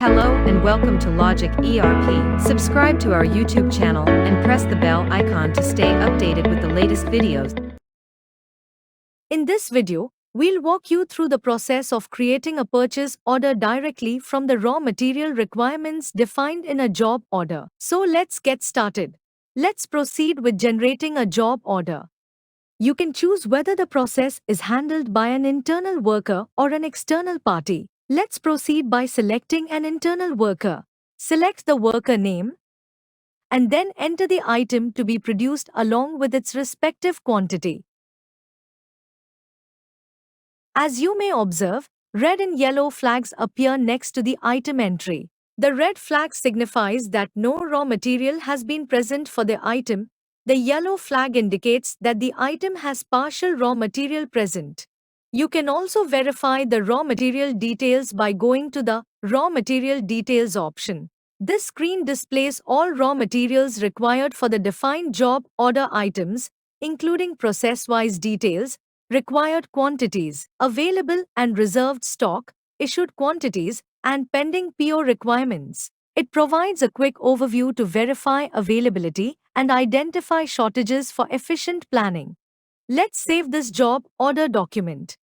Hello and welcome to Logic ERP. Subscribe to our YouTube channel and press the bell icon to stay updated with the latest videos. In this video, we'll walk you through the process of creating a purchase order directly from the raw material requirements defined in a job order. So let's get started. Let's proceed with generating a job order. You can choose whether the process is handled by an internal worker or an external party. Let's proceed by selecting an internal worker. Select the worker name and then enter the item to be produced along with its respective quantity. As you may observe, red and yellow flags appear next to the item entry. The red flag signifies that no raw material has been present for the item. The yellow flag indicates that the item has partial raw material present. You can also verify the raw material details by going to the Raw Material Details option. This screen displays all raw materials required for the defined job order items, including process-wise details, required quantities, available and reserved stock, issued quantities, and pending PO requirements. It provides a quick overview to verify availability and identify shortages for efficient planning. Let's save this job order document.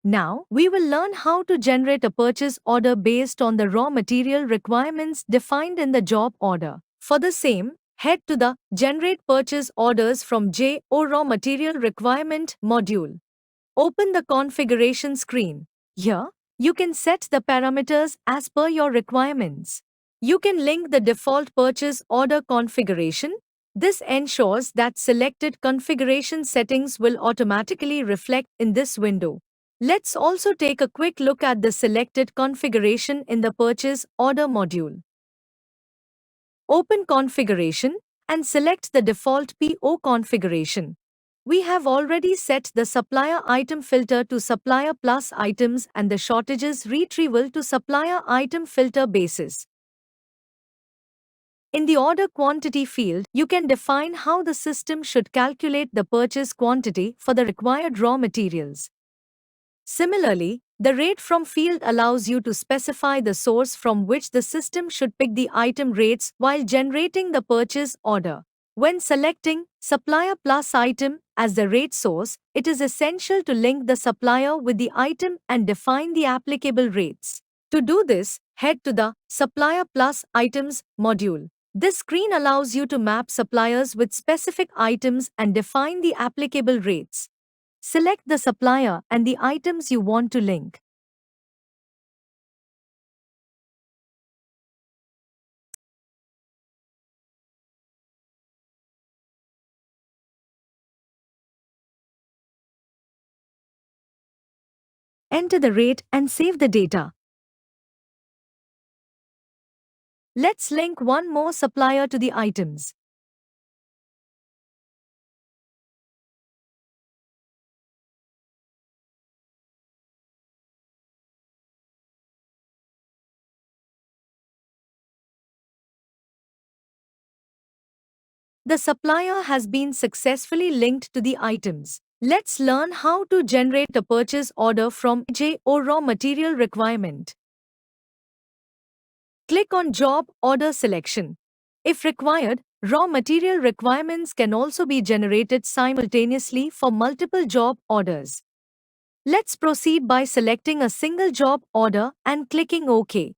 Now, we will learn how to generate a purchase order based on the raw material requirements defined in the job order. For the same, head to the Generate Purchase Orders from JO Raw Material Requirement module. Open the configuration screen. Here, you can set the parameters as per your requirements. You can link the default purchase order configuration. This ensures that selected configuration settings will automatically reflect in this window. Let's also take a quick look at the selected configuration in the Purchase Order module. Open Configuration and select the default PO configuration. We have already set the Supplier Item Filter to Supplier Plus Items and the Shortages Retrieval to Supplier Item Filter basis. In the Order Quantity field, you can define how the system should calculate the purchase quantity for the required raw materials. Similarly, the Rate From field allows you to specify the source from which the system should pick the item rates while generating the purchase order. When selecting Supplier Plus Item as the rate source, it is essential to link the supplier with the item and define the applicable rates. To do this, head to the Supplier Plus Items module. This screen allows you to map suppliers with specific items and define the applicable rates. Select the supplier and the items you want to link. Enter the rate and save the data. Let's link one more supplier to the items. The supplier has been successfully linked to the items. Let's learn how to generate a purchase order from JO Raw Material Requirement. Click on Job Order Selection. If required, raw material requirements can also be generated simultaneously for multiple job orders. Let's proceed by selecting a single job order and clicking OK.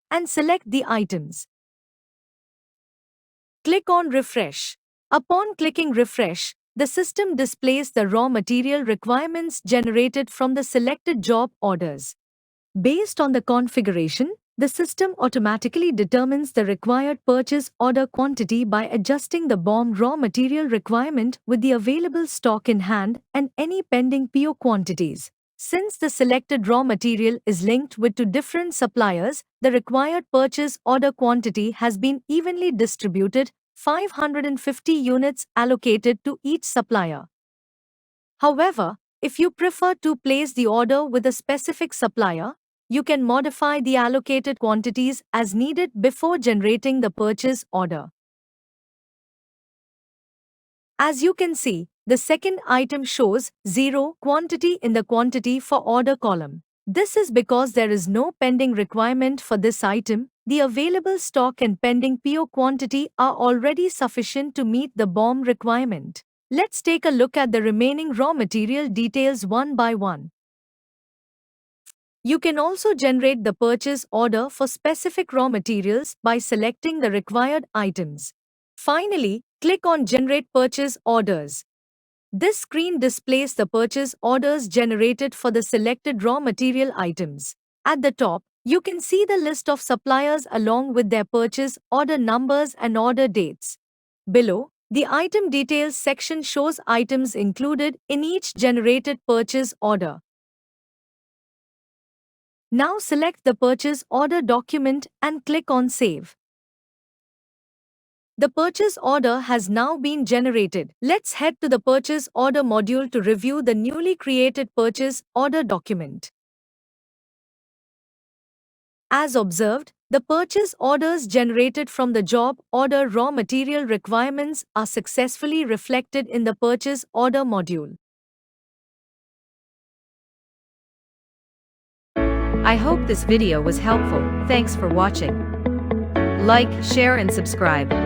And select the items. Click on Refresh. Upon clicking Refresh, the system displays the raw material requirements generated from the selected job orders. Based on the configuration, the system automatically determines the required purchase order quantity by adjusting the BOM raw material requirement with the available stock in hand and any pending PO quantities. Since the selected raw material is linked with two different suppliers, the required purchase order quantity has been evenly distributed, 550 units allocated to each supplier. However, if you prefer to place the order with a specific supplier, you can modify the allocated quantities as needed before generating the purchase order. As you can see, the second item shows 0 quantity in the quantity for order column. This is because there is no pending requirement for this item. The available stock and pending PO quantity are already sufficient to meet the BOM requirement. Let's take a look at the remaining raw material details one by one. You can also generate the purchase order for specific raw materials by selecting the required items. Finally, click on Generate Purchase Orders. This screen displays the purchase orders generated for the selected raw material items. At the top, you can see the list of suppliers along with their purchase order numbers and order dates. Below, the item details section shows items included in each generated purchase order. Now select the purchase order document and click on Save. The purchase order has now been generated. Let's head to the purchase order module to review the newly created purchase order document. As observed, the purchase orders generated from the job order raw material requirements are successfully reflected in the purchase order module. I hope this video was helpful. Thanks for watching. Like, share and subscribe.